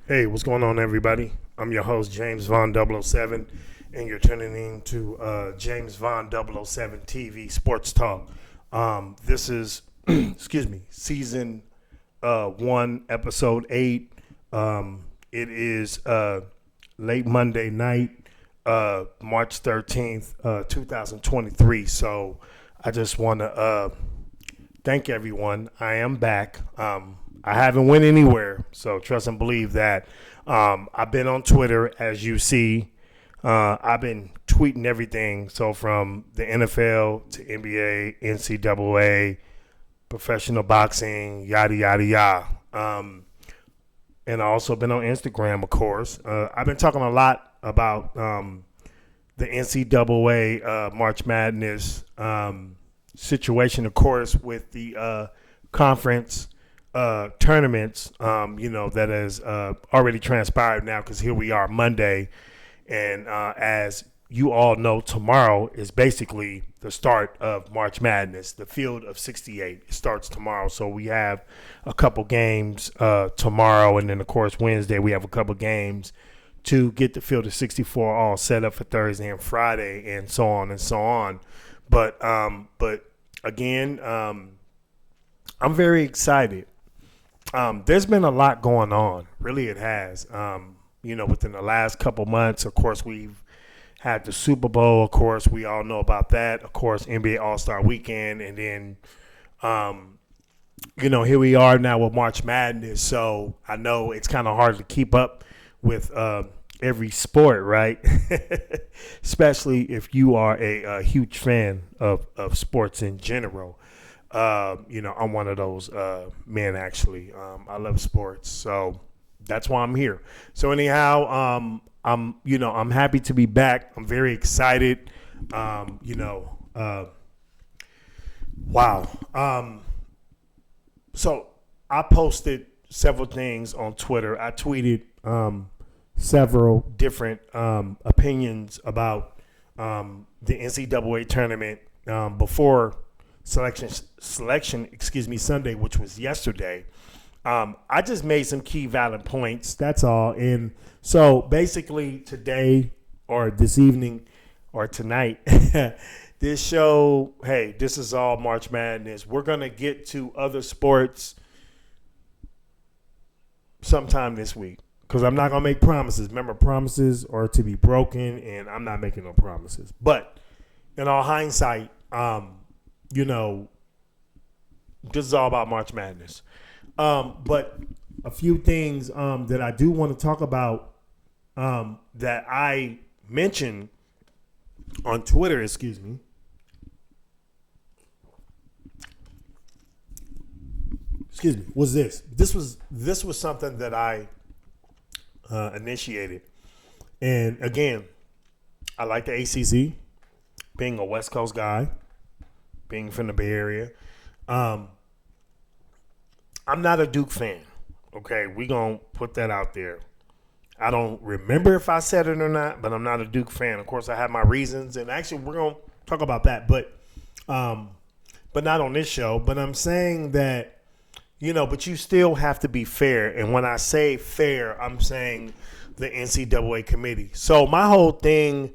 Hey, what's going on, everybody? I'm your host, James Von 007, and you're tuning in to James Von 007 TV Sports Talk. This is, excuse me, season 1, episode 8. It is late Monday night, March 13th, 2023. So I just want to thank everyone. I am back. I haven't went anywhere, so trust and believe that. I've been on Twitter, as you see. I've been tweeting everything, so from the NFL to NBA, NCAA, professional boxing, yada, yada, yada. And I also been on Instagram, of course. I've been talking a lot about the NCAA March Madness situation, of course, with the conference tournaments, that has already transpired now, because here we are Monday. And as you all know, tomorrow is basically the start of March Madness. The field of 68 starts tomorrow. So we have a couple games tomorrow. And then, of course, Wednesday we have a couple games to get the field of 64 all set up for Thursday and Friday, and so on and so on. But again, I'm very excited. There's been a lot going on. Really, it has. Within the last couple months, of course, we've had the Super Bowl. Of course, we all know about that. Of course, NBA All-Star Weekend. And then, here we are now with March Madness. So I know it's kind of hard to keep up with every sport, right? Especially if you are a huge fan of sports in general. I'm one of those men, actually. I love sports, so that's why I'm here. So anyhow, I'm happy to be back. I'm very excited. Wow. So I posted several things on Twitter. I tweeted several different opinions about the NCAA tournament before selection, Sunday, which was yesterday. I just made some key valid points. That's all. And so basically today or this evening or tonight, this show, hey, this is all March Madness. We're going to get to other sports sometime this week, because I'm not going to make promises. Remember, promises are to be broken, and I'm not making no promises. But in all hindsight, this is all about March Madness. But a few things that I do want to talk about that I mentioned on Twitter, was this. This was something that I initiated. And again, I like the ACC, being a West Coast guy, being from the Bay Area. I'm not a Duke fan. Okay, we gonna put that out there. I don't remember if I said it or not, but I'm not a Duke fan. Of course, I have my reasons, and actually, we're gonna talk about that, but not on this show. But I'm saying that, but you still have to be fair. And when I say fair, I'm saying the NCAA committee. So my whole thing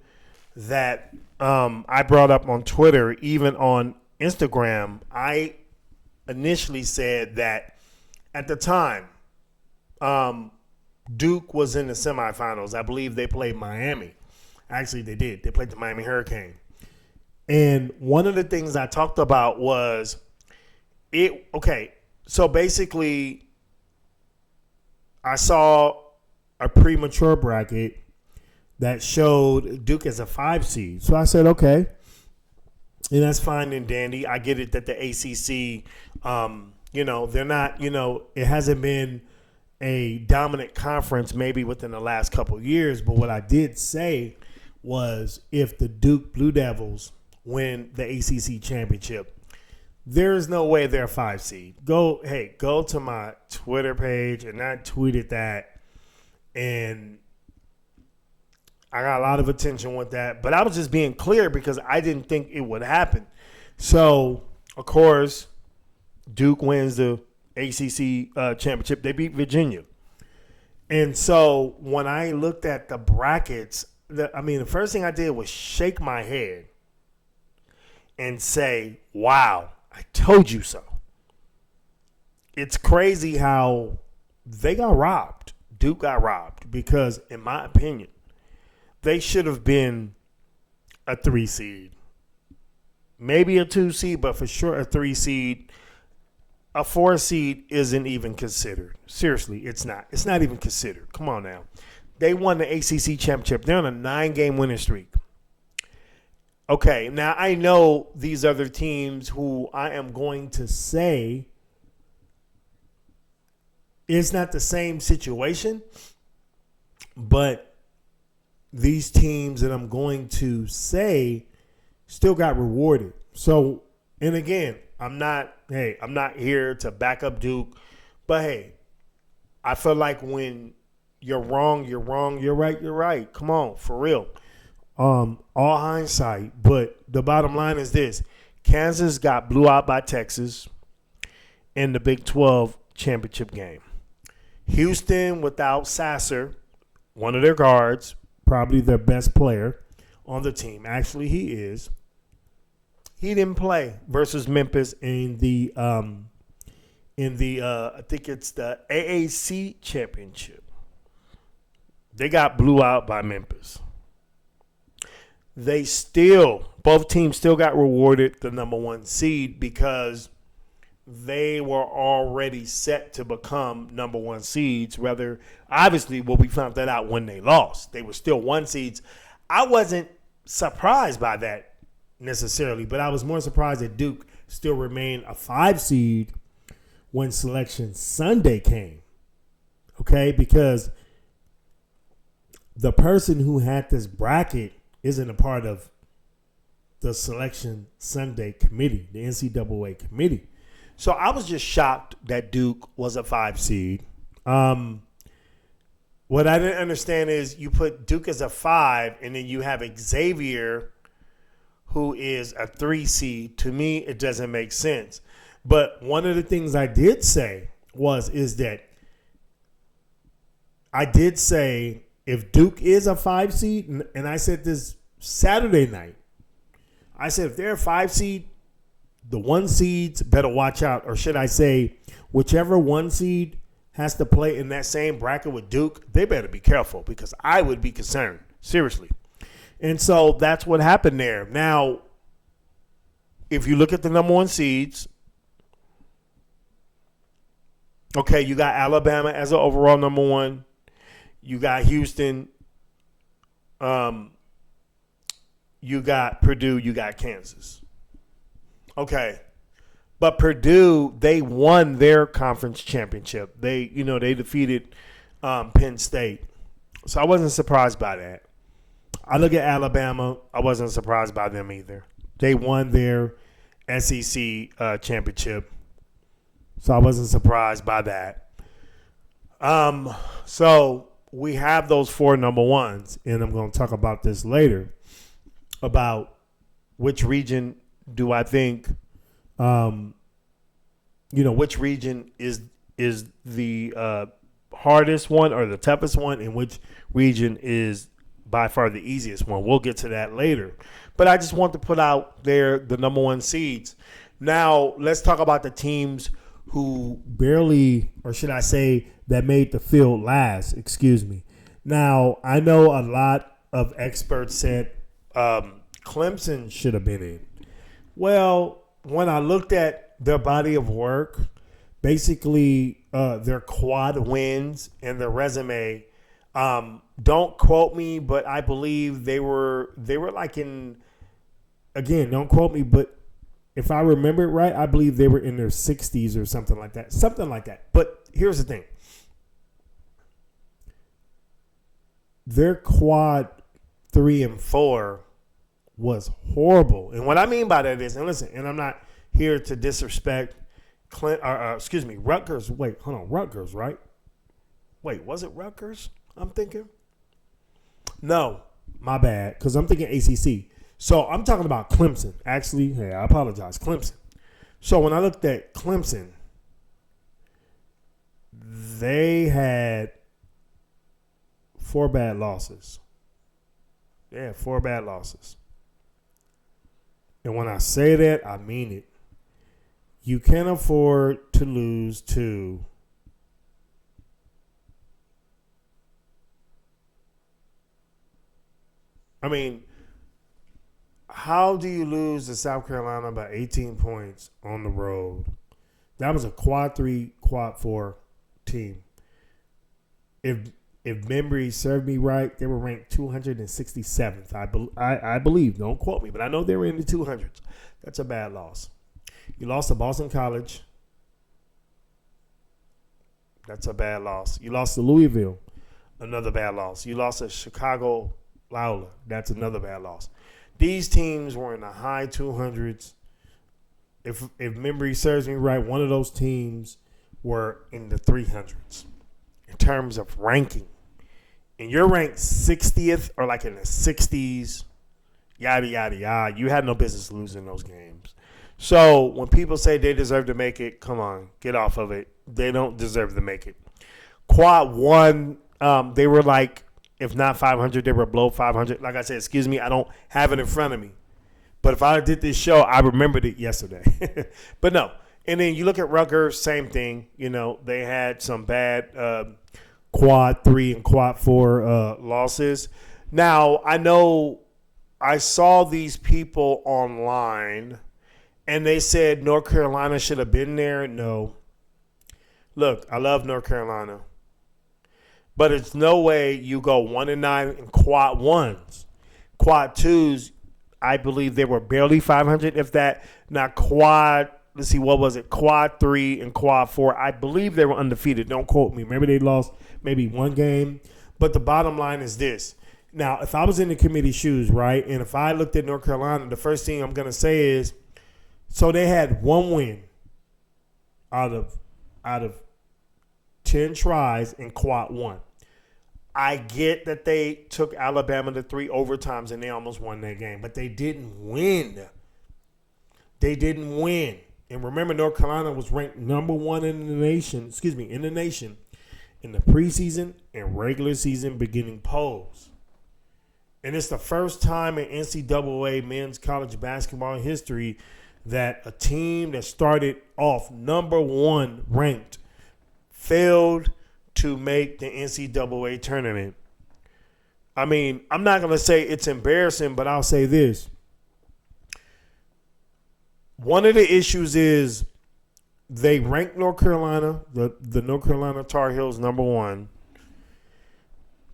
that I brought up on Twitter, even on Instagram, I initially said that at the time, Duke was in the semifinals. I believe they played Miami. Actually, they did. They played the Miami Hurricane. And one of the things I talked about was so basically I saw a premature bracket that showed Duke as a 5 seed. So I said, okay. And that's fine and dandy. I get it that the ACC, they're not, it hasn't been a dominant conference maybe within the last couple of years. But what I did say was, if the Duke Blue Devils win the ACC championship, there is no way they're a 5 seed. Go to my Twitter page, and I tweeted that, and I got a lot of attention with that. But I was just being clear because I didn't think it would happen. So, of course, Duke wins the ACC championship. They beat Virginia. And so when I looked at the brackets, the first thing I did was shake my head and say, wow, I told you so. It's crazy how they got robbed. Duke got robbed because, in my opinion, they should have been a 3 seed. Maybe a 2 seed, but for sure a 3 seed. A 4 seed isn't even considered. Seriously, it's not. It's not even considered. Come on now. They won the ACC championship. They're on a 9-game winning streak. Okay, now I know these other teams who I am going to say it's not the same situation, but these teams that I'm going to say still got rewarded. So, and again, I'm not here to back up Duke, but hey, I feel like when you're wrong, you're wrong. You're right, you're right. Come on, for real. All hindsight, but the bottom line is this. Kansas got blew out by Texas in the Big 12 championship game. Houston without Sasser, one of their guards, probably their best player on the team. Actually, he is. He didn't play versus Memphis in the I think it's the AAC championship. They got blew out by Memphis. Both teams still got rewarded the number 1 seed because they were already set to become number 1 seeds. Rather, obviously, we found that out when they lost. They were still 1 seeds. I wasn't surprised by that necessarily, but I was more surprised that Duke still remained a 5 seed when Selection Sunday came. Okay, because the person who had this bracket isn't a part of the Selection Sunday committee, the NCAA committee. So I was just shocked that Duke was a 5 seed. What I didn't understand is you put Duke as a 5 and then you have Xavier who is a 3 seed. To me, it doesn't make sense. But one of the things I did say is that I did say if Duke is a 5 seed, and I said this Saturday night, I said if they're a 5 seed, the 1 seeds better watch out. Or should I say, whichever 1 seed has to play in that same bracket with Duke, they better be careful because I would be concerned. Seriously. And so that's what happened there. Now, if you look at the number 1 seeds, okay, you got Alabama as an overall number 1. You got Houston. You got Purdue. You got Kansas. Okay. But Purdue, they won their conference championship. They defeated Penn State. So I wasn't surprised by that. I look at Alabama. I wasn't surprised by them either. They won their SEC championship. So I wasn't surprised by that. So we have those 4 number 1s, and I'm going to talk about this later, about which region do I think, which region is the hardest one or the toughest one, and which region is by far the easiest one. We'll get to that later. But I just want to put out there the number 1 seeds. Now, let's talk about the teams who barely, or should I say, that made the field last. Excuse me. Now, I know a lot of experts said Clemson should have been in. Well, when I looked at their body of work, basically their quad wins and their resume, don't quote me, but I believe they were like in, again, don't quote me, but if I remember it right, I believe they were in their 60s or something like that. Something like that. But here's the thing. Their quad 3 and 4 was horrible. And what I mean by that is, and listen, and I'm not here to disrespect Rutgers. Wait, hold on. Rutgers, right? Wait, was it Rutgers? I'm thinking. No, my bad, because I'm thinking ACC. So I'm talking about Clemson. Actually, hey, I apologize, Clemson. So when I looked at Clemson, they had 4 bad losses. They had 4 bad losses. And when I say that, I mean it. You can't afford to lose to how do you lose to South Carolina by 18 points on the road? That was a quad 3, quad 4 team. If memory served me right, they were ranked 267th. I believe. Don't quote me, but I know they were in the 200s. That's a bad loss. You lost to Boston College. That's a bad loss. You lost to Louisville. Another bad loss. You lost to Chicago Loyola. That's another bad loss. These teams were in the high 200s. If memory serves me right, one of those teams were in the 300s in terms of ranking. And you're ranked 60th or like in the 60s, yada, yada, yada. You had no business losing those games. So when people say they deserve to make it, come on, get off of it. They don't deserve to make it. Quad 1, they were like, if not 500, they were below 500. Like I said, excuse me, I don't have it in front of me. But if I did this show, I remembered it yesterday. But no. And then you look at Rutgers, same thing. You know, they had some bad quad 3 and quad 4 losses. Now, I know I saw these people online, and they said North Carolina should have been there. No. Look, I love North Carolina. But it's no way you go 1-9 in quad 1s. Quad 2s, I believe they were barely 500, if that. Now, quad, let's see, what was it? Quad 3 and quad 4, I believe they were undefeated. Don't quote me. Maybe they lost maybe one game. But the bottom line is this. Now, if I was in the committee shoes, right, and if I looked at North Carolina, the first thing I'm going to say is, so they had one win out of 10 tries in quad 1. I get that they took Alabama to 3 overtimes and they almost won that game, but they didn't win. They didn't win. And remember, North Carolina was ranked number 1 in the nation, in the preseason and regular season beginning polls. And it's the first time in NCAA men's college basketball history that a team that started off number 1 ranked failed to make the NCAA tournament. I mean, I'm not going to say it's embarrassing, but I'll say this. One of the issues is they ranked North Carolina, the North Carolina Tar Heels, number 1.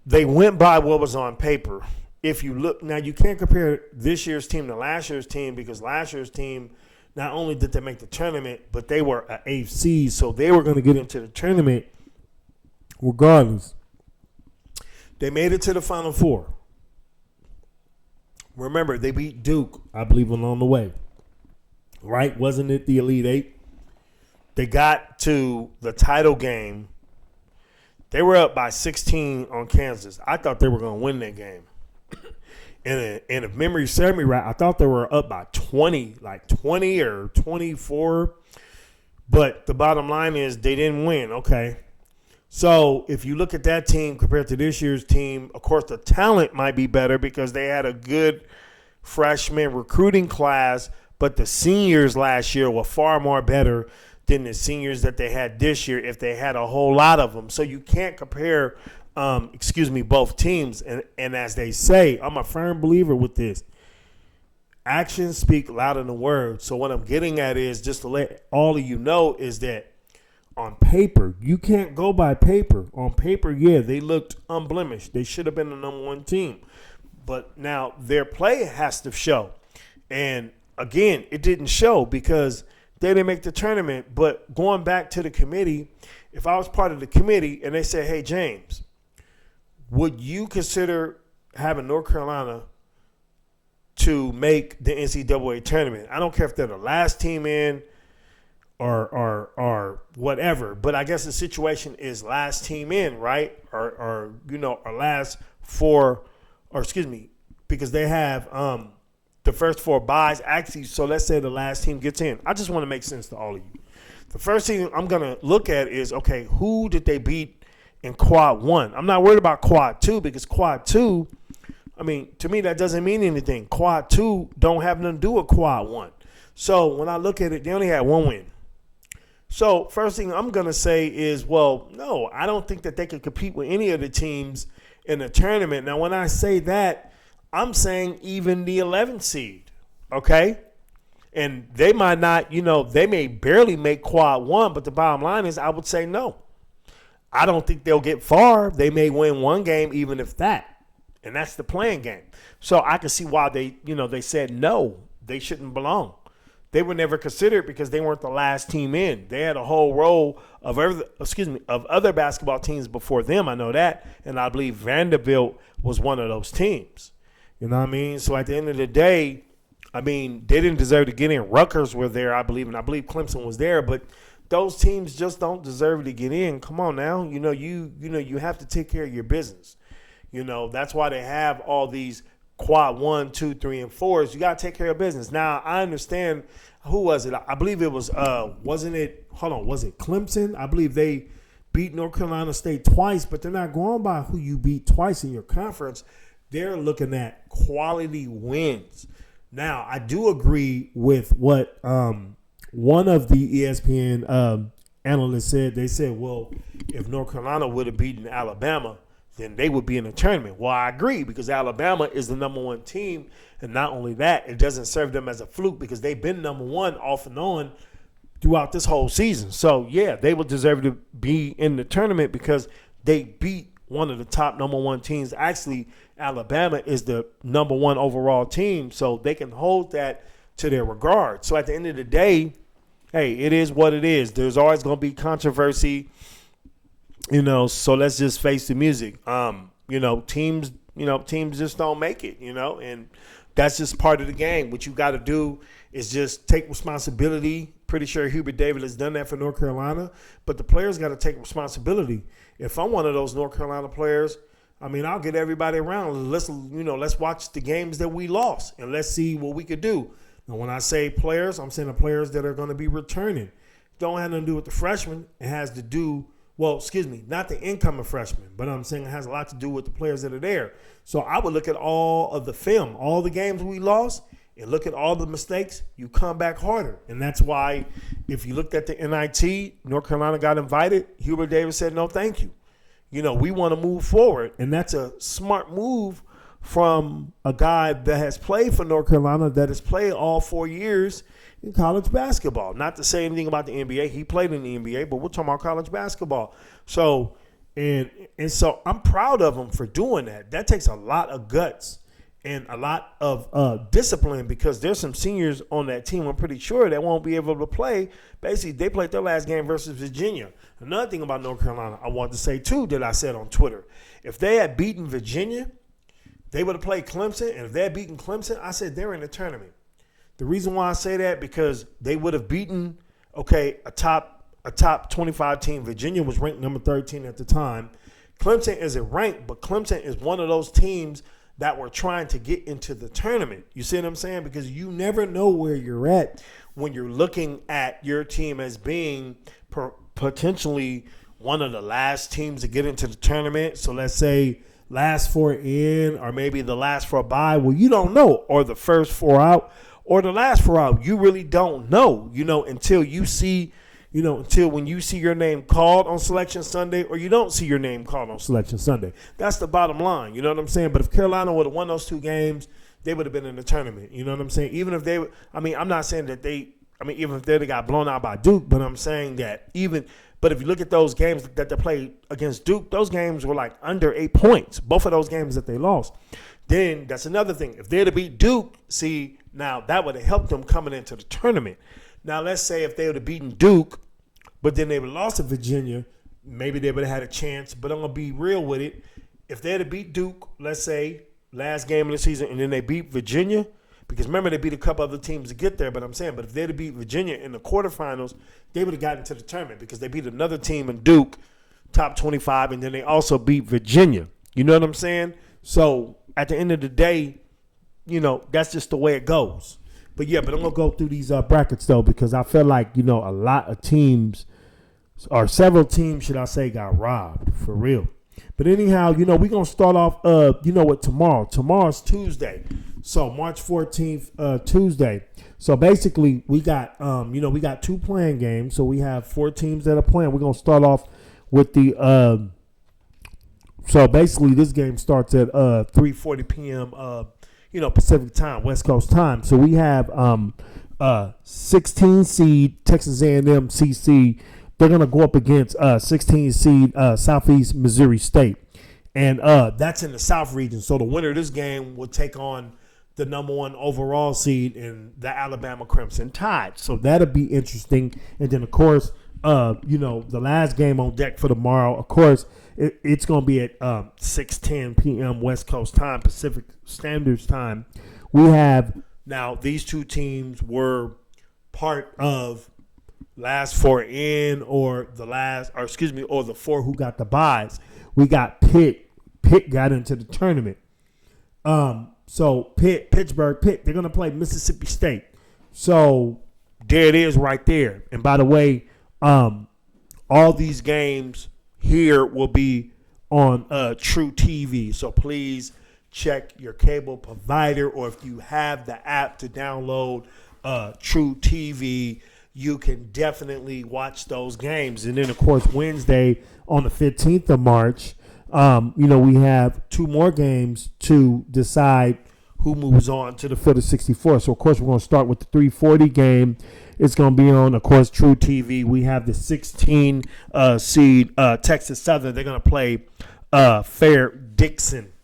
They went by what was on paper. If you look, now you can't compare this year's team to last year's team because last year's team, not only did they make the tournament, but they were an 8th seed, so they were going to get into the tournament regardless. They made it to the Final Four. Remember, they beat Duke, I believe, along the way. Right? Wasn't it the Elite 8? They got to the title game. They were up by 16 on Kansas. I thought they were going to win that game. And if memory serves me right, I thought they were up by 20, like 20 or 24. But the bottom line is they didn't win. Okay. So if you look at that team compared to this year's team, of course, the talent might be better because they had a good freshman recruiting class, but the seniors last year were far more better than the seniors that they had this year if they had a whole lot of them. So you can't compare, both teams. And as they say, I'm a firm believer with this. Actions speak louder than words. So what I'm getting at is, just to let all of you know, is that on paper, you can't go by paper. On paper, yeah, they looked unblemished. They should have been the number 1 team. But now their play has to show. And again, it didn't show because they didn't make the tournament. But going back to the committee, if I was part of the committee and they said, hey, James, would you consider having North Carolina to make the NCAA tournament? I don't care if they're the last team in or whatever, but I guess the situation is last team in, right? Or last 4, because they have the first 4 buys. Actually, so let's say the last team gets in. I just want to make sense to all of you. The first thing I'm going to look at is, okay, who did they beat in quad 1? I'm not worried about quad 2 because quad 2, I mean, to me, that doesn't mean anything. Quad 2 don't have nothing to do with quad 1. So when I look at it, they only had one win. So first thing I'm going to say is, well, no, I don't think that they could compete with any of the teams in the tournament. Now, when I say that, I'm saying even the 11th seed, okay? And they might not, they may barely make quad 1, but the bottom line is I would say no. I don't think they'll get far. They may win one game, even if that. And that's the playing game. So I can see why they said no, they shouldn't belong. They were never considered because they weren't the last team in. They had a whole row of other basketball teams before them. I know that. And I believe Vanderbilt was one of those teams. You know what I mean? So at the end of the day, I mean, they didn't deserve to get in. Rutgers were there, I believe, and I believe Clemson was there. But those teams just don't deserve to get in. Come on now. You have to take care of your business. That's why they have all these quad 1, 2, 3, and 4s. You got to take care of business. Now, I understand. Who was it? I believe it was, was it Clemson? I believe they beat North Carolina State twice, but they're not going by who you beat twice in your conference. They're looking at quality wins. Now, I do agree with what one of the ESPN analysts said. They said, well, if North Carolina would have beaten Alabama, then they would be in the tournament. Well, I agree because Alabama is the number 1 team. And not only that, it doesn't serve them as a fluke because they've been number 1 off and on throughout this whole season. So, yeah, they would deserve to be in the tournament because they beat one of the top number 1 teams. Actually, Alabama is the number 1 overall team, so they can hold that to their regard. So at the end of the day, hey, it is what it is. There's always going to be controversy, so let's just face the music. Teams just don't make it, and that's just part of the game. What you got to do is just take responsibility. Pretty sure Hubert Davis has done that for North Carolina, but the players got to take responsibility. If I'm one of those North Carolina players, I mean, I'll get everybody around. Let's watch the games that we lost and let's see what we could do. Now, when I say players, I'm saying the players that are going to be returning. Don't have nothing to do with the freshmen. It has to do, not the incoming freshmen, but I'm saying it has a lot to do with the players that are there. So I would look at all of the film, all the games we lost, and look at all the mistakes. You come back harder. And that's why if you looked at the NIT, North Carolina got invited. Hubert Davis said, no, thank you. We want to move forward. And that's a smart move from a guy that has played for North Carolina, that has played all 4 years in college basketball. Not to say anything about the NBA. He played in the NBA, but we're talking about college basketball. So, and so I'm proud of him for doing that. That takes a lot of guts and a lot of discipline because there's some seniors on that team, I'm pretty sure, that won't be able to play. Basically, they played their last game versus Virginia. Another thing about North Carolina I want to say, too, that I said on Twitter. If they had beaten Virginia, they would have played Clemson. And if they had beaten Clemson, I said they're in the tournament. The reason why I say that, because they would have beaten, a top 25 team. Virginia was ranked number 13 at the time. Clemson isn't ranked, but Clemson is one of those teams that were trying to get into the tournament. You see what I'm saying? Because you never know where you're at when you're looking at your team as being potentially one of the last teams to get into the tournament. So let's say last 4 in, or maybe the last 4 bye. Well, you don't know. Or the first 4 out, or the last 4 out. You really don't know, until you see, until when you see your name called on Selection Sunday, or you don't see your name called on Selection Sunday. That's the bottom line. You know what I'm saying? But if Carolina would have won those 2 games, they would have been in the tournament. You know what I'm saying? Even if they, I'm not saying that even if they got blown out by Duke, but I'm saying that but if you look at those games that they played against Duke, those games were like under 8 points. Both of those games that they lost. Then that's another thing. If they'd have beat Duke, see, now that would have helped them coming into the tournament. Now, let's say if they would have beaten Duke, but then they would have lost to Virginia, maybe they would have had a chance. But I'm going to be real with it. If they had to beat Duke, let's say, last game of the season, and then they beat Virginia, because remember, they beat a couple other teams to get there. But I'm saying, but if they had to beat Virginia in the quarterfinals, they would have gotten to the tournament because they beat another team in Duke, top 25, and then they also beat Virginia. You know what I'm saying? So at the end of the day, that's just the way it goes. but I'm gonna go through these brackets though, because I feel like a lot of teams, or several teams, should I say, got robbed for real. But anyhow, we're gonna start off with tomorrow. Tomorrow's Tuesday. So March 14th, Tuesday. So basically we got we got 2 playing games. So we have 4 teams that are playing. We're gonna start off with the so basically this game starts at 3:40 p.m. Pacific time, West Coast time. So we have 16 seed Texas A&M CC. They're going to go up against 16 seed Southeast Missouri State. And that's in the South region. So the winner of this game will take on the number 1 overall seed in the Alabama Crimson Tide. So that'll be interesting. And then, of course, the last game on deck for tomorrow, of course, it's going to be at 6:10 p.m. West Coast time, Pacific Standard Time. We have now these 2 teams were part of last 4 in, or the 4 who got the buys. We got Pitt. Pitt got into the tournament. So Pittsburgh, they're going to play Mississippi State. So there it is right there. And by the way, all these games here will be on True TV. So please check your cable provider, or if you have the app to download True TV, you can definitely watch those games. And then, of course, Wednesday on the 15th of March, we have 2 more games to decide who moves on to the field of 64. So, of course, we're going to start with the 3:40 game. It's going to be on, of course, True TV. We have the 16 seed Texas Southern. They're going to play Dickinson.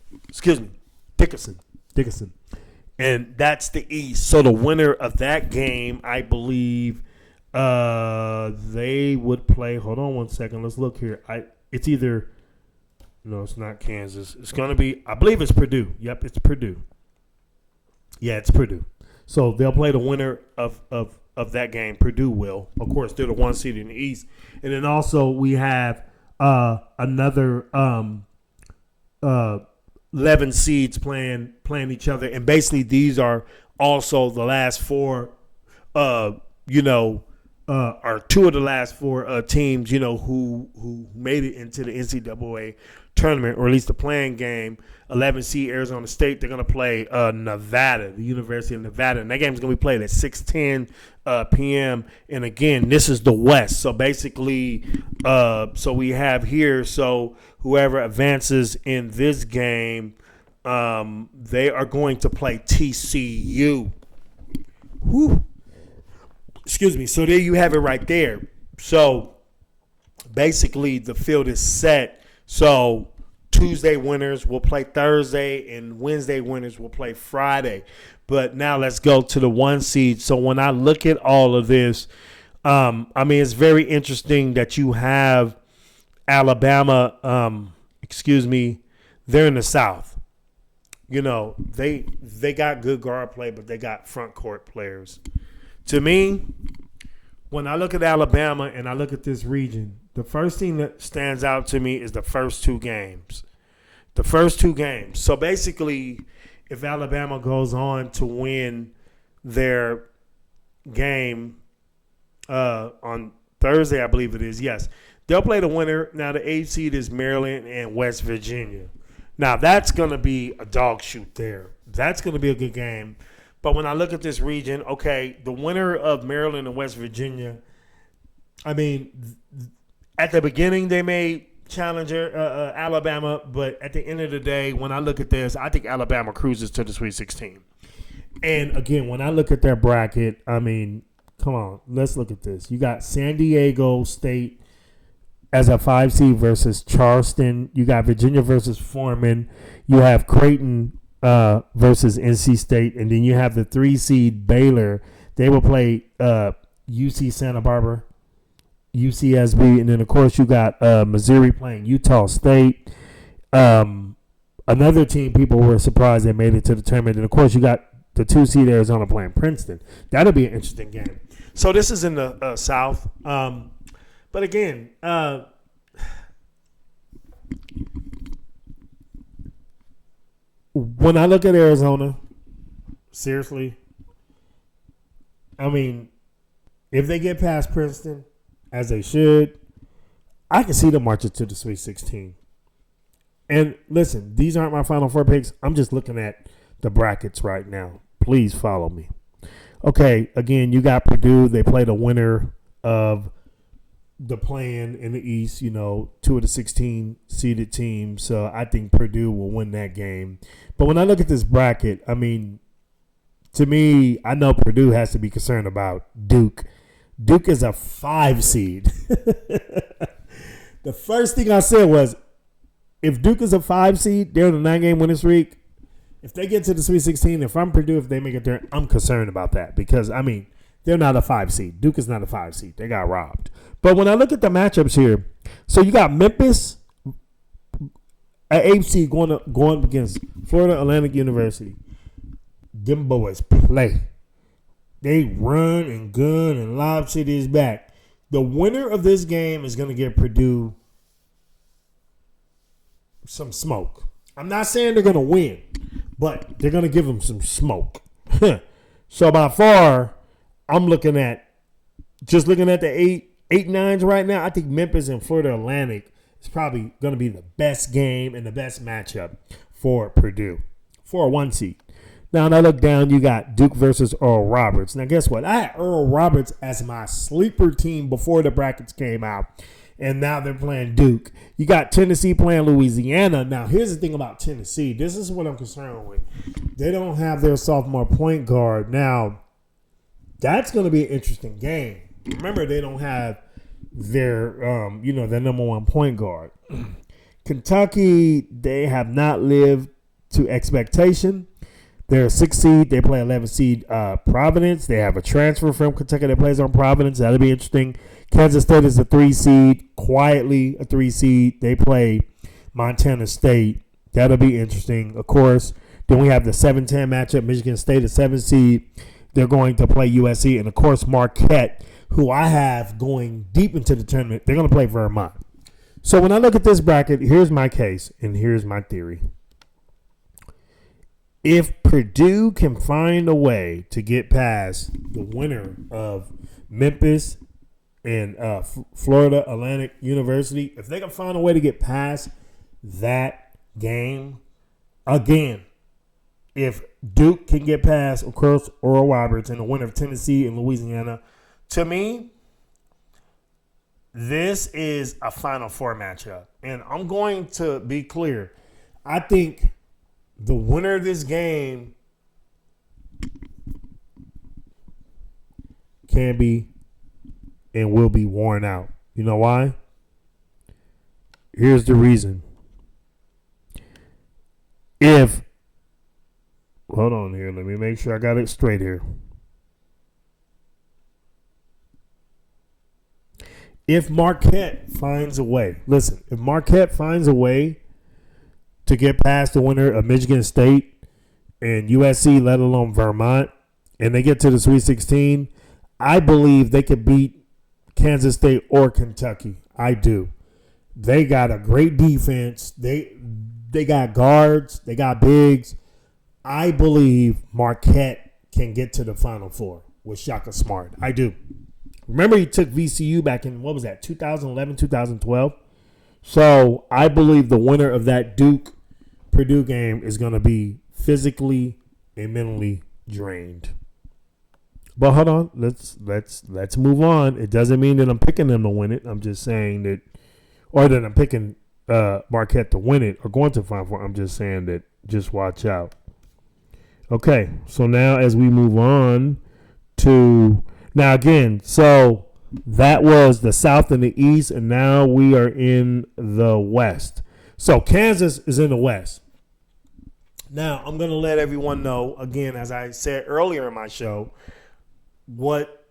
And that's the East. So the winner of that game, I believe, they would play. Hold on one second. Let's look here. It's either. No, it's not Kansas. It's going to be. I believe it's Purdue. Yep, it's Purdue. Yeah, it's Purdue. So they'll play the winner of that game. Purdue will. Of course, they're the 1 seed in the East. And then also we have another 11 seeds playing each other. And basically these are also the last 4, are 2 of the last 4 teams, who made it into the NCAA tournament, or at least the playing game. 11 seed Arizona State, they're going to play Nevada, the University of Nevada. And that game is going to be played at 6:10 p.m. And again, this is the West. So basically, so we have here, so whoever advances in this game, they are going to play TCU. Whew. Excuse me. So there you have it right there. So basically the field is set. So Tuesday winners will play Thursday, and Wednesday winners will play Friday. But now let's go to the 1 seed. So when I look at all of this, it's very interesting that you have Alabama, they're in the South. They got good guard play, but they got front court players. To me, when I look at Alabama and I look at this region, the first thing that stands out to me is the first 2 games. The first 2 games. So basically, if Alabama goes on to win their game on Thursday, I believe it is, yes, they'll play the winner. Now, the 8th seed is Maryland and West Virginia. Now, that's going to be a dog shoot there. That's going to be a good game. But when I look at this region, okay, the winner of Maryland and West Virginia, at the beginning they made challenger Alabama, but at the end of the day, when I look at this, I think Alabama cruises to the Sweet 16. And again, when I look at their bracket, come on, let's look at this. You got San Diego State as a 5 seed versus Charleston. You got Virginia versus Foreman. You have Creighton versus NC State, and then you have the 3 seed Baylor. They will play UC Santa Barbara, UCSB, and then of course you got Missouri playing Utah State. Another team people were surprised they made it to the tournament, and of course you got the 2 seed Arizona playing Princeton. That'll be an interesting game. So this is in the South, but again, when I look at Arizona, seriously, I mean, if they get past Princeton, as they should, I can see them marching to the Sweet 16. And listen, these aren't my Final Four picks. I'm just looking at the brackets right now. Please follow me. Okay, again, you got Purdue. They play the winner of the play-in in the East, two of the 16 seeded teams. So I think Purdue will win that game. But when I look at this bracket, I mean, to me, I know Purdue has to be concerned about Duke. Duke is a 5 seed. The first thing I said was, if Duke is a 5 seed, they're in a 9-game winning streak. If they get to the Sweet 16, if I'm Purdue, if they make it there, I'm concerned about that because, I mean, they're not a 5 seed. Duke is not a 5 seed. They got robbed. But when I look at the matchups here, so you got Memphis, an 8 seed going against Florida Atlantic University. Them boys play. They run and gun and Lob City is back. The winner of this game is going to get Purdue some smoke. I'm not saying they're going to win, but they're going to give them some smoke. So by far, I'm looking at the 8-9s right now. I think Memphis and Florida Atlantic is probably going to be the best game and the best matchup for Purdue for a 1 seed. Now, when I look down, you got Duke versus Earl Roberts. Now, guess what? I had Earl Roberts as my sleeper team before the brackets came out, and now they're playing Duke. You got Tennessee playing Louisiana. Now, here's the thing about Tennessee. This is what I'm concerned with. They don't have their sophomore point guard. Now, that's going to be an interesting game. Remember, they don't have their, their number one point guard. Kentucky, they have not lived to expectation. They're a 6 seed. They play 11 seed Providence. They have a transfer from Kentucky that plays on Providence. That'll be interesting. Kansas State is a 3 seed, quietly a 3 seed. They play Montana State. That'll be interesting, of course. Then we have the 7-10 matchup. Michigan State, a 7 seed. They're going to play USC. And, of course, Marquette, who I have going deep into the tournament, they're going to play Vermont. So when I look at this bracket, here's my case and here's my theory. If Purdue can find a way to get past the winner of Memphis and Florida Atlantic University, if they can find a way to get past that game, again, if Duke can get past, of course, Oral Roberts and the winner of Tennessee and Louisiana, to me, this is a Final Four matchup. And I'm going to be clear. I think the winner of this game can be and will be worn out. You know why? Here's the reason. Hold on here. Let me make sure I got it straight here. If Marquette finds a way, if Marquette finds a way to get past the winner of Michigan State and USC, let alone Vermont, and they get to the Sweet 16, I believe they could beat Kansas State or Kentucky. I do. They got a great defense. They got guards. They got bigs. I believe Marquette can get to the Final Four with Shaka Smart. I do. Remember, he took VCU back in, 2011, 2012? So I believe the winner of that Duke-Purdue game is going to be physically and mentally drained. But hold on, let's move on. It doesn't mean that I'm picking them to win it. I'm just saying that, or that I'm picking Marquette to win it or going to Final Four. I'm just saying that just watch out. Okay, so now as we move on to now again, so that was the South and the East, and now we are in the West. So Kansas is in the West. Now I'm going to let everyone know again, as I said earlier in my show, what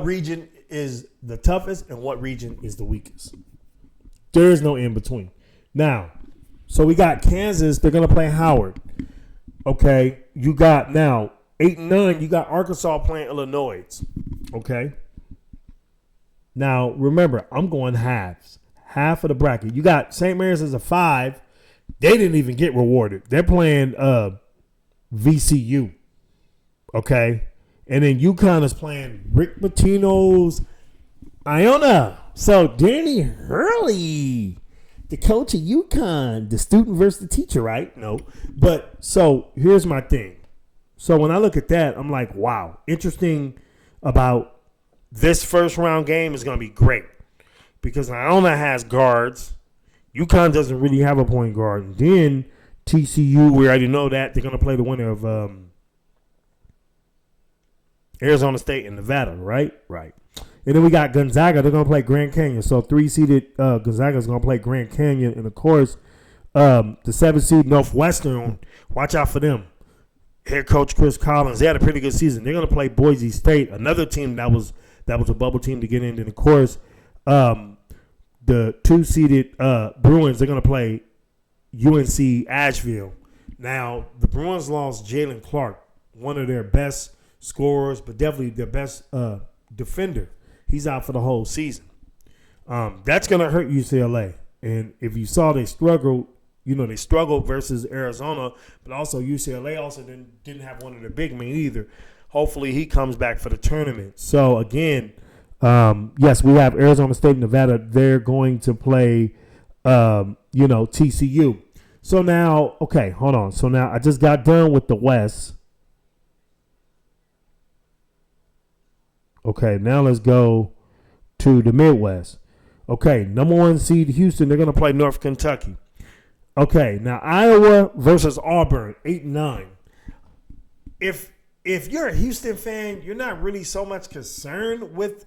region is the toughest and what region is the weakest. There is no in between. Now, so we got Kansas. They're going to play Howard. Okay, you got now 8 and 9. You got Arkansas playing Illinois. Okay. Now remember, I'm going halves. Half of the bracket. You got St. Mary's as a 5. They didn't even get rewarded. They're playing VCU. Okay. And then UConn is playing Rick Pitino's Iona. So Danny Hurley, the coach of UConn, the student versus the teacher, right? No. But so here's my thing. So when I look at that, I'm like, wow, interesting about this first round game is going to be great. Because Iona has guards. UConn doesn't really have a point guard. And then TCU, we already know that. They're going to play the winner of Arizona State and Nevada, right? Right. And then we got Gonzaga. They're going to play Grand Canyon. So 3-seeded Gonzaga is going to play Grand Canyon. And, of course, the 7-seed Northwestern, watch out for them. Head coach Chris Collins, they had a pretty good season. They're going to play Boise State, another team that was a bubble team to get in. And, of course, the 2-seeded Bruins, they're going to play UNC Asheville. Now, the Bruins lost Jalen Clark, one of their best scorers, but definitely their best defender. He's out for the whole season. That's going to hurt UCLA. And if you saw they struggled versus Arizona, but also UCLA also didn't have one of their big men either. Hopefully he comes back for the tournament. So, again, yes, we have Arizona State and Nevada. They're going to play, TCU. So now, okay, hold on. So now I just got done with the West. Okay, now let's go to the Midwest. Okay, number 1 seed Houston, they're going to play North Kentucky. Okay, now Iowa versus Auburn, 8-9. If you're a Houston fan, you're not really so much concerned with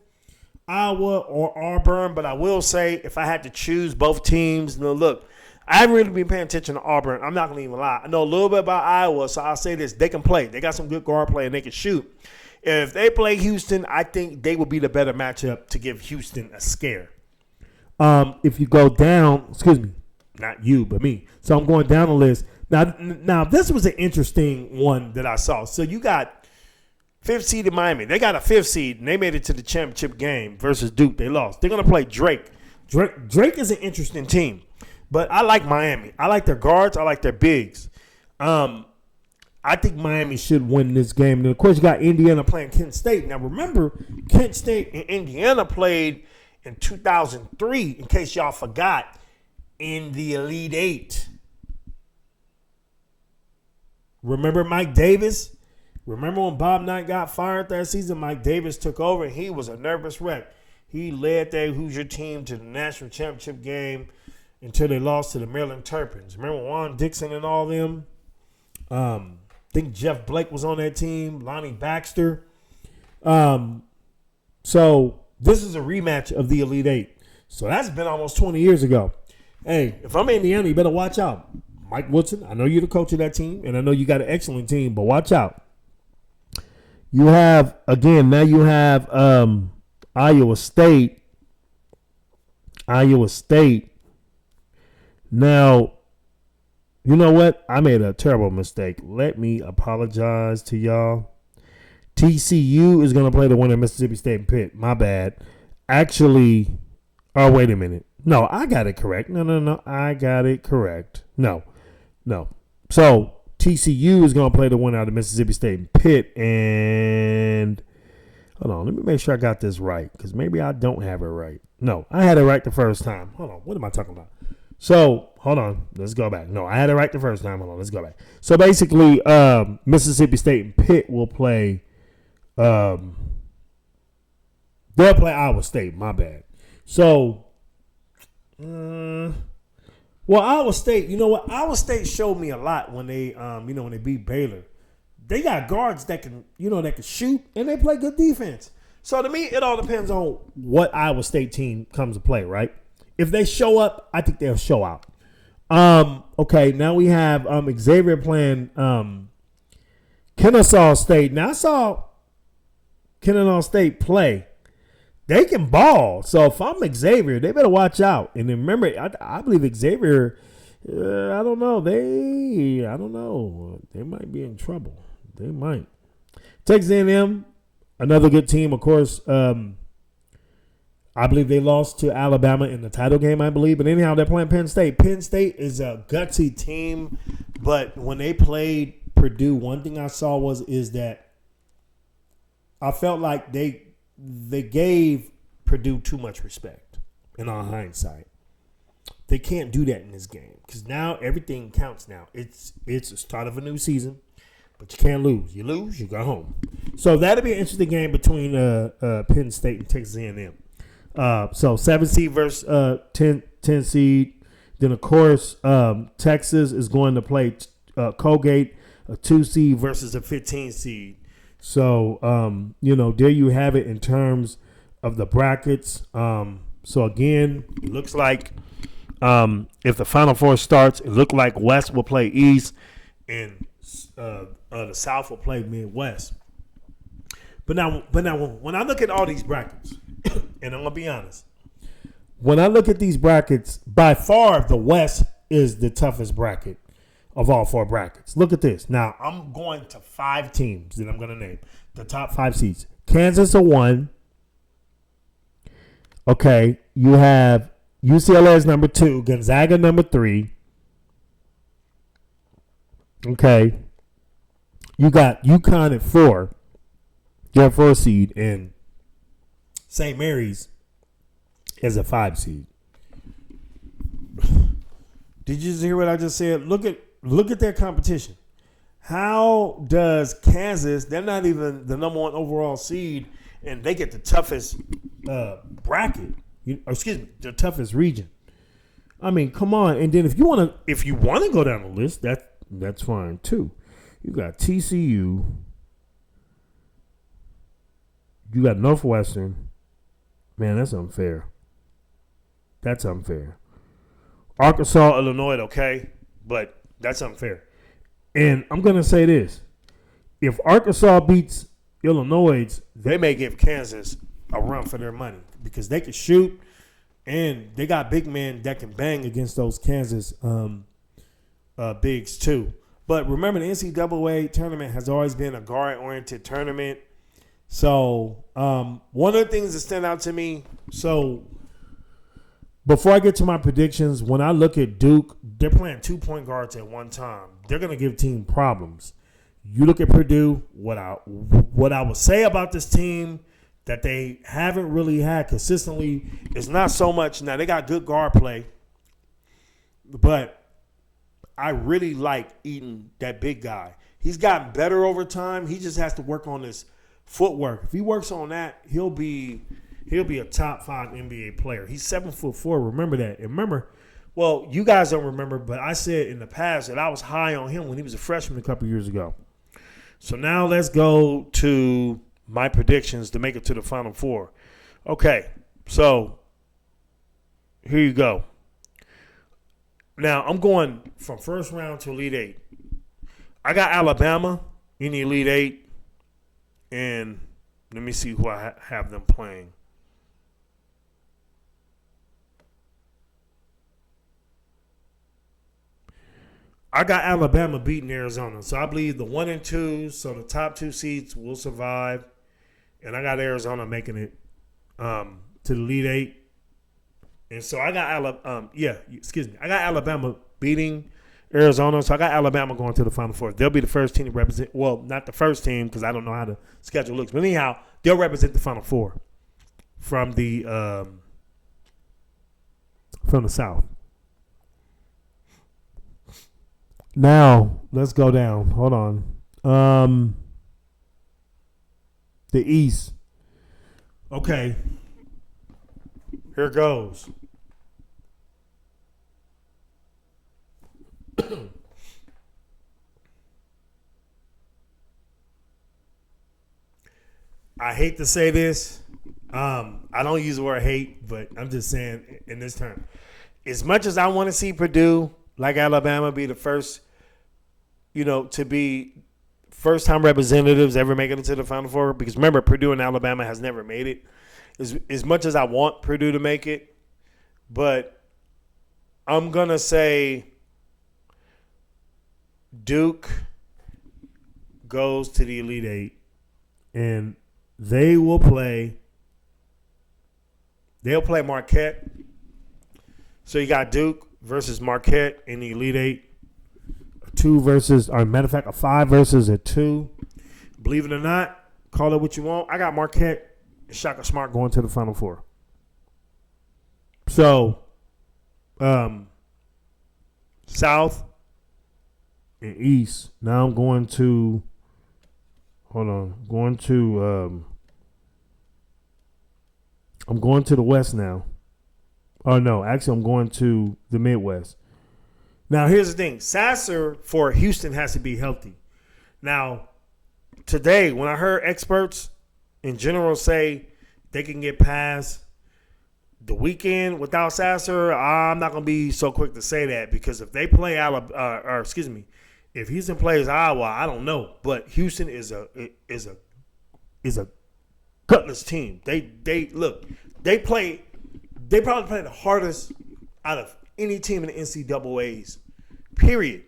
Iowa or Auburn, but I will say if I had to choose both teams, look, I haven't really been paying attention to Auburn. I'm not going to even lie. I know a little bit about Iowa, so I'll say this. They can play. They got some good guard play, and they can shoot. If they play Houston, I think they will be the better matchup to give Houston a scare. If you go down, excuse me, not you, but me. So I'm going down the list. Now this was an interesting one that I saw. So you got 5th seed in Miami. They got a 5th seed, and they made it to the championship game versus Duke. They lost. They're going to play Drake. Drake is an interesting team, but I like Miami. I like their guards. I like their bigs. I think Miami should win this game. And, of course, you got Indiana playing Kent State. Now, remember, Kent State and Indiana played in 2003, in case y'all forgot, in the Elite Eight. Remember Mike Davis? Remember when Bob Knight got fired that season? Mike Davis took over, and he was a nervous wreck. He led that Hoosier team to the national championship game until they lost to the Maryland Terrapins. Remember Juan Dixon and all them? I think Jeff Blake was on that team, Lonnie Baxter. So this is a rematch of the Elite Eight. So that's been almost 20 years ago. Hey, if I'm Indiana, you better watch out. Mike Woodson, I know you're the coach of that team, and I know you got an excellent team, but watch out. You have, again, now you have Iowa State. Now, you know what? I made a terrible mistake. Let me apologize to y'all. TCU is going to play the winner of Mississippi State and Pitt. My bad. Actually, oh, wait a minute. No, I got it correct. No. I got it correct. No. So, TCU is going to play the winner out of Mississippi State and Pitt. And, hold on. Let me make sure I got this right, because maybe I don't have it right. No, I had it right the first time. Hold on. What am I talking about? So, hold on. Let's go back. No, I had it right the first time. Hold on. Let's go back. So, basically, Mississippi State and Pitt will play they'll play Iowa State. My bad. So, Iowa State, you know what? Iowa State showed me a lot when they, when they beat Baylor. They got guards that can shoot, and they play good defense. So, to me, it all depends on what Iowa State team comes to play, right? If they show up, I think they'll show out. Okay, now we have Xavier playing Kennesaw State. Now I saw Kennesaw State play. They can ball. So if I'm Xavier, they better watch out. And then remember, I believe Xavier, I don't know. They might be in trouble. They might. Texas A&M, another good team, of course. I believe they lost to Alabama in the title game, I believe. But anyhow, they're playing Penn State. Penn State is a gutsy team. But when they played Purdue, one thing I saw is that I felt like they gave Purdue too much respect. In our hindsight, they can't do that in this game because now everything counts. Now it's the start of a new season, but you can't lose. You lose, you go home. So that'll be an interesting game between Penn State and Texas A&M. So 7 seed versus 10 seed. Then of course Texas is going to play Colgate, a 2 seed versus a 15 seed. So there you have it in terms of the brackets. So again, it looks like if the Final Four starts, it looks like West will play East and the South will play Midwest. But now, when I look at all these brackets, and I'm gonna be honest, when I look at these brackets, by far the West is the toughest bracket of all 4 brackets. Look at this. Now I'm going to 5 teams that I'm gonna name the top 5 seeds. Kansas a 1. Okay, you have UCLA as number 2, Gonzaga number 3. Okay, you got UConn at 4, their 4 seed, and St. Mary's as a 5 seed. Did you just hear what I just said? Look at their competition. How does Kansas? They're not even the number 1 overall seed, and they get the toughest bracket. The toughest region. I mean, come on. And then if you want to go down the list, that's fine too. You got TCU. You got Northwestern. Man, that's unfair. That's unfair. Arkansas, Illinois, okay, but that's unfair. And I'm gonna say this: if Arkansas beats Illinois, they may give Kansas a run for their money because they can shoot and they got big men that can bang against those Kansas bigs too. But remember, the NCAA tournament has always been a guard-oriented tournament. So one of the things that stand out to me, so before I get to my predictions, when I look at Duke, they're playing 2 point guards at one time. They're going to give team problems. You look at Purdue, what I would say about this team that they haven't really had consistently is not so much. Now, they got good guard play, but I really like Eaton, that big guy. He's gotten better over time. He just has to work on his footwork. If he works on that, he'll be a top 5 NBA player. He's 7'4". Remember that. And remember, well, you guys don't remember, but I said in the past that I was high on him when he was a freshman a couple years ago. So now let's go to my predictions to make it to the Final Four. Okay, so here you go. Now I'm going from first round to Elite Eight. I got Alabama in the Elite Eight, and let me see who I have them playing. I got Alabama beating Arizona. So I believe the 1 and 2, so the top 2 seeds will survive. And I got Arizona making it to the Elite Eight. And so I got I got Alabama beating Arizona. So I got Alabama going to the Final Four. They'll be the first team to represent. Well, not the first team because I don't know how the schedule looks. But anyhow, they'll represent the Final Four from the South. Now, let's go down. Hold on. The East. Okay. Here goes. I hate to say this. I don't use the word hate, but I'm just saying in this term. As much as I want to see Purdue, like Alabama, be the first, to be first-time representatives ever making it to the Final Four. Because remember, Purdue and Alabama has never made it. As much as I want Purdue to make it, but I'm going to say Duke goes to the Elite Eight, and they'll play Marquette. So you got Duke versus Marquette in the Elite Eight. A 5 versus a 2. Believe it or not, Call it what you want. I got Marquette and Shaka Smart going to the Final Four. So, South and East. Now I'm going to. Hold on. I'm going to the West now. Oh no, actually I'm going to the Midwest. Now here's the thing. Sasser for Houston has to be healthy. Now, today when I heard experts in general say they can get past the weekend without Sasser, I'm not going to be so quick to say that, because if they play if Houston plays Iowa, I don't know, but Houston is a gutless team. They probably play the hardest out of any team in the NCAAs. Period.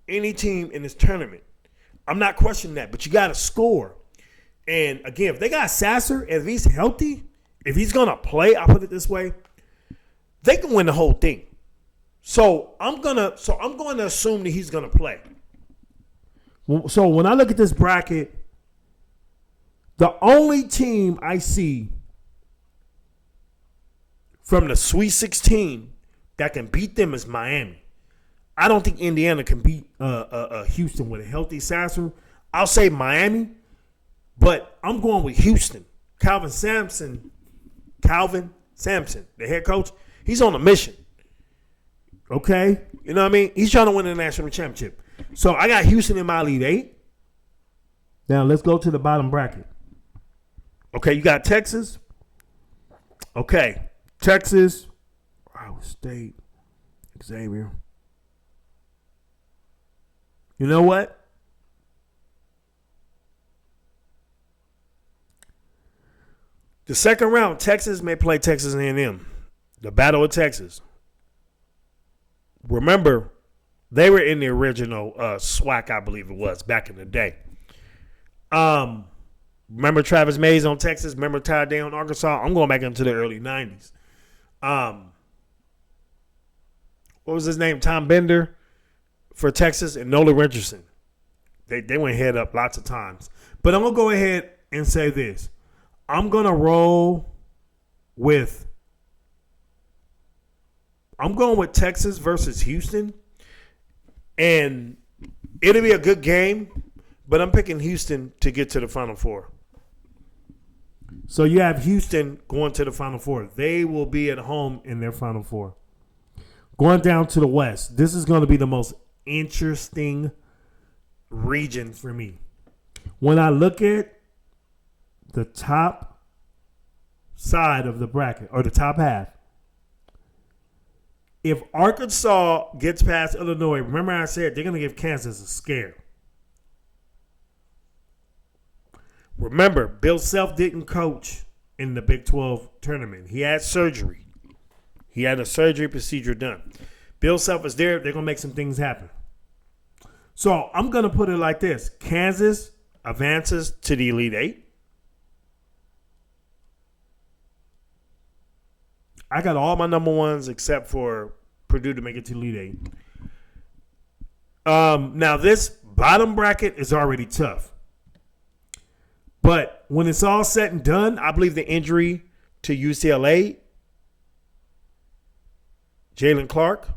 Any team in this tournament. I'm not questioning that, but you got to score. And again, if they got Sasser, if he's healthy, if he's gonna play, I'll put it this way, they can win the whole thing. So I'm going to assume that he's gonna play. So when I look at this bracket, the only team I see from the Sweet 16 that can beat them is Miami. I don't think Indiana can beat Houston with a healthy Sasser. I'll say Miami, but I'm going with Houston. Calvin Sampson, the head coach, he's on a mission. Okay? You know what I mean? He's trying to win the national championship. So I got Houston in my Elite Eight. Now let's go to the bottom bracket. Okay, you got Texas. Okay, Texas, Iowa State, Xavier. You know what? The second round, Texas may play Texas A&M. The Battle of Texas. Remember, they were in the original SWAC, I believe it was, back in the day. Remember Travis Mays on Texas? Remember Ty Day on Arkansas? I'm going back into the early 90s. What was his name? Tom Bender for Texas and Nolan Richardson. They went head up lots of times. But I'm going to go ahead and say this. I'm going to roll with – I'm going with Texas versus Houston. And it'll be a good game, but I'm picking Houston to get to the Final Four. So you have Houston going to the Final Four. They will be at home in their Final Four. Going down to the West, this is going to be the most interesting region for me. When I look at the top side of the bracket, or the top half, if Arkansas gets past Illinois, remember I said they're going to give Kansas a scare. Remember, Bill Self didn't coach in the Big 12 tournament. He had surgery. He had a surgery procedure done. Bill Self is there. They're going to make some things happen. So I'm going to put it like this. Kansas advances to the Elite Eight. I got all my number ones except for Purdue to make it to Elite Eight. Now, this bottom bracket is already tough. But when it's all said and done, I believe the injury to UCLA, Jalen Clark,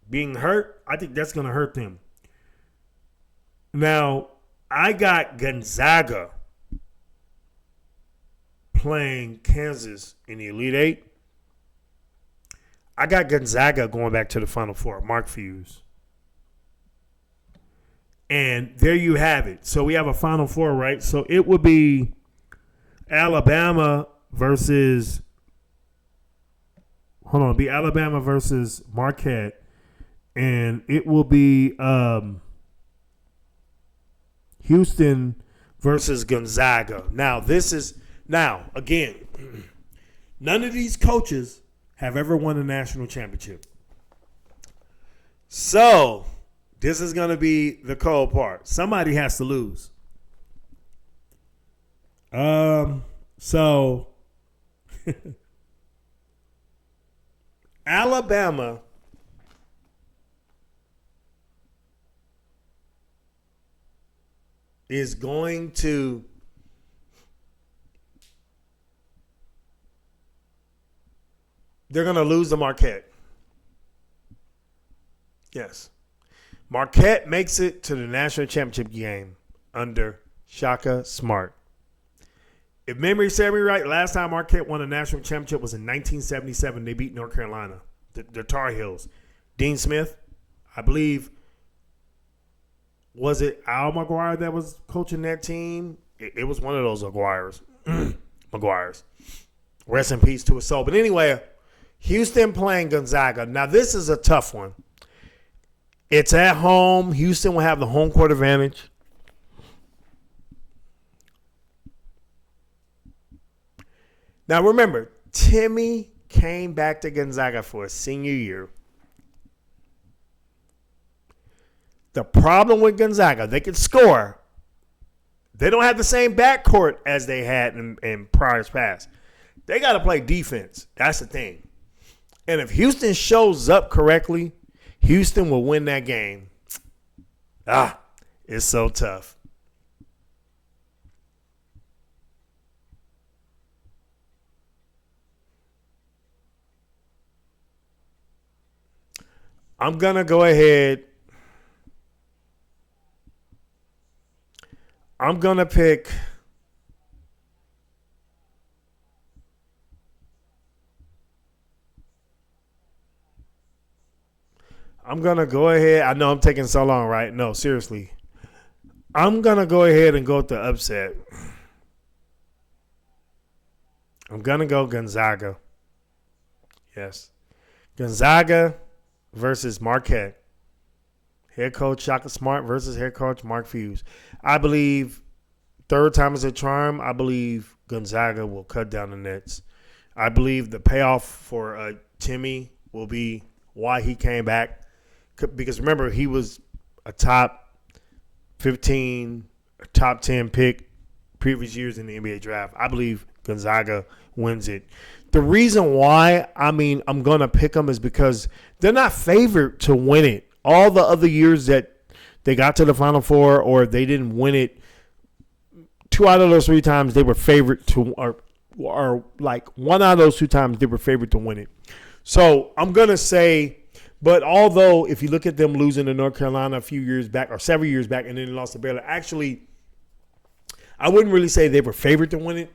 being hurt, I think that's going to hurt them. Now, I got Gonzaga playing Kansas in the Elite Eight. I got Gonzaga going back to the Final Four. Mark Fuse. And there you have it. So we have a Final Four, right? So it would be Alabama versus Alabama versus Marquette. And it will be Houston versus Gonzaga. Now, again, none of these coaches have ever won a national championship. So this is going to be the cold part. Somebody has to lose. So Alabama is going to they're going to lose to Marquette. Yes. Marquette makes it to the national championship game under Shaka Smart. If memory serves me right, last time Marquette won a national championship was in 1977. They beat North Carolina, the Tar Heels. Dean Smith, I believe, was it Al McGuire that was coaching that team? It was one of those McGuires. Rest in peace to his soul. But anyway, Houston playing Gonzaga. Now, this is a tough one. It's at home. Houston will have the home court advantage. Now, remember, Timmy came back to Gonzaga for his senior year. The problem with Gonzaga, they can score. They don't have the same backcourt as they had in prior past. They got to play defense. That's the thing. And if Houston shows up correctly, Houston will win that game. It's so tough. I'm going to go ahead. I'm going to pick. I'm going to go ahead. I know I'm taking so long, right? No, seriously. I'm going to go ahead and go with the upset. I'm going to go Gonzaga. Yes. Gonzaga versus Marquette. Head coach Shaka Smart versus head coach Mark Fuse. I believe third time is a charm. I believe Gonzaga will cut down the nets. I believe the payoff for Timmy will be why he came back. Because remember, he was a top 15, top 10 pick previous years in the NBA draft. I believe Gonzaga wins it. The reason why, I'm going to pick them is because they're not favored to win it. All the other years that they got to the Final Four or they didn't win it, 2 out of those 3 times they were favored to, or like 1 out of those 2 times they were favored to win it. So I'm going to say, but although if you look at them losing to North Carolina a few years back or several years back and then they lost to Baylor, actually, I wouldn't really say they were favored to win it.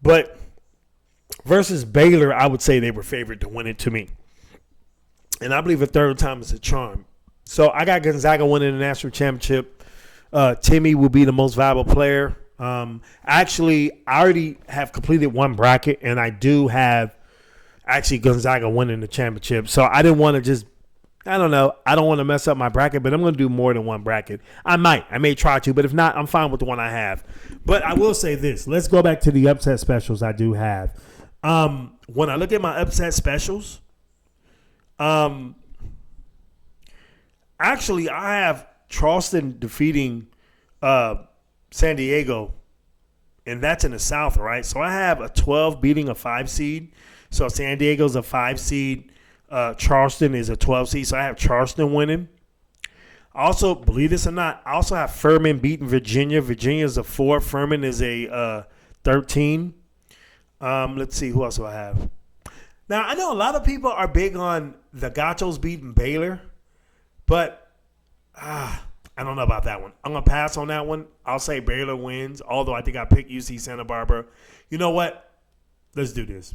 But versus Baylor, I would say they were favored to win it to me. And I believe a third time is a charm. So I got Gonzaga winning the national championship. Timmy will be the most valuable player. Actually, I already have completed one bracket, and I do have actually Gonzaga winning the championship. So I didn't want to just, I don't want to mess up my bracket, but I'm going to do more than one bracket. I may try to, but if not, I'm fine with the one I have. But I will say this. Let's go back to the upset specials I do have. When I look at my upset specials, actually, I have Charleston defeating San Diego, and that's in the South, right? So I have a 12 beating a 5 seed. So San Diego's a 5 seed. Charleston is a 12 seed. So I have Charleston winning. Also, believe this or not, I also have Furman beating Virginia. Virginia is a 4. Furman is a 13. Let's see, who else do I have? Now, I know a lot of people are big on the Gauchos beating Baylor, but I don't know about that one. I'm going to pass on that one. I'll say Baylor wins, although I think I picked UC Santa Barbara. You know what? Let's do this.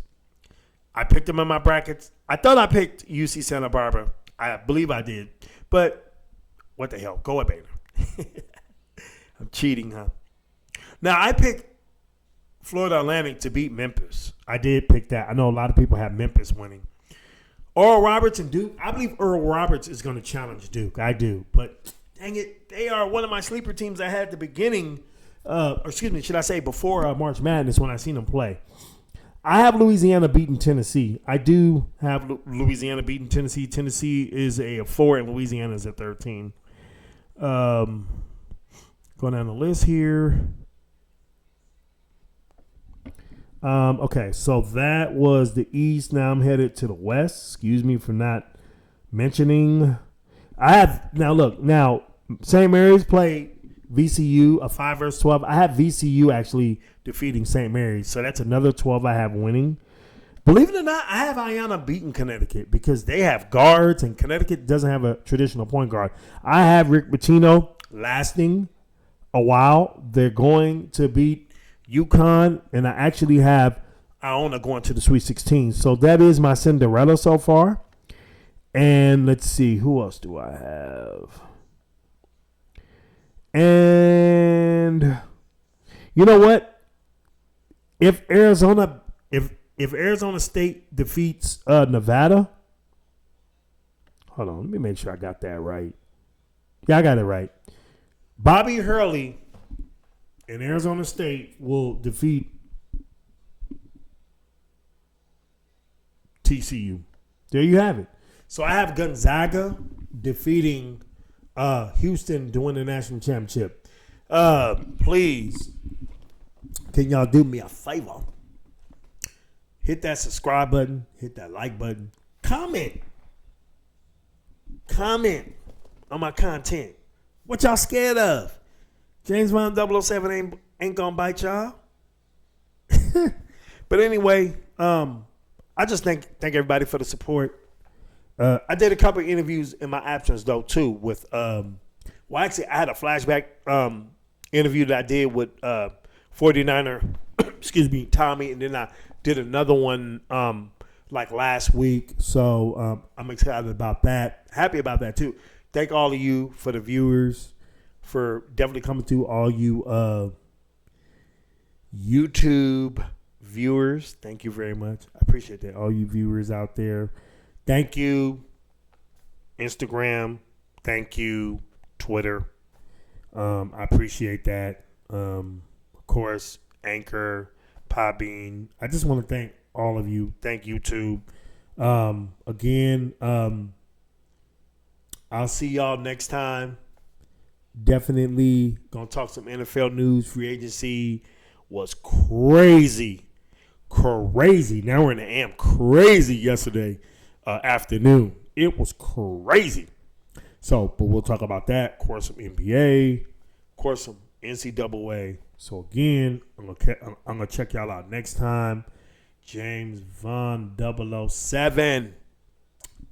I picked them in my brackets. I thought I picked UC Santa Barbara. I believe I did. But what the hell? Go with Baylor. I'm cheating, huh? Now, I picked Florida Atlantic to beat Memphis. I did pick that. I know a lot of people have Memphis winning. Oral Roberts and Duke. I believe Earl Roberts is going to challenge Duke. I do. But dang it, they are one of my sleeper teams I had at the beginning. Should I say before March Madness when I seen them play. I have Louisiana beating Tennessee. I do have Louisiana beating Tennessee. Tennessee is a 4 and Louisiana is a 13. Going down the list here. Okay, so that was the East. Now I'm headed to the West. Excuse me for not mentioning. St. Mary's played VCU, a 5 versus 12. I have VCU actually defeating St. Mary's, so that's another 12 I have winning. Believe it or not, I have Ayanna beating Connecticut because they have guards, and Connecticut doesn't have a traditional point guard. I have Rick Pitino lasting a while. They're going to beat UConn, and I actually have Iona going to the Sweet 16. So that is my Cinderella so far. And let's see, who else do I have? And you know what? If Arizona State defeats Nevada, hold on, let me make sure I got that right. Yeah, I got it right. Bobby Hurley and Arizona State will defeat TCU. There you have it. So I have Gonzaga defeating Houston to win the national championship. Please, can y'all do me a favor? Hit that subscribe button. Hit that like button. Comment on my content. What y'all scared of? James Bond 007 ain't gonna bite y'all. But anyway, I just thank everybody for the support. I did a couple of interviews in my absence though too with actually I had a flashback interview that I did with 49er excuse me, Tommy, and then I did another one like last week. So I'm excited about that. Happy about that too. Thank all of you for the viewers, for definitely coming through, all you YouTube viewers. Thank you very much. I appreciate that. All you viewers out there. Thank you, Instagram. Thank you, Twitter. I appreciate that. Of course, Anchor, Podbean. I just want to thank all of you. Thank YouTube. Again, I'll see y'all next time. Definitely gonna talk some NFL news. Free agency was crazy. Now we're in the amp. Crazy yesterday afternoon. It was crazy. So, but we'll talk about that. Of course, some NBA. Of course, some NCAA. So again, I'm gonna check y'all out next time. James Von 007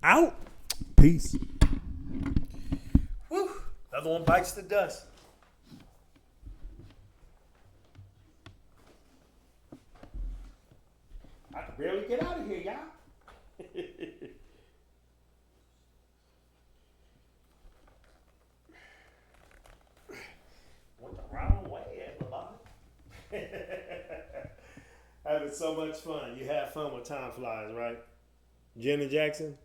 out. Peace. Woo. Another one bites the dust. I can barely get out of here, y'all. Went the wrong way, everybody. Having so much fun. You have fun when time flies, right? Janet Jackson.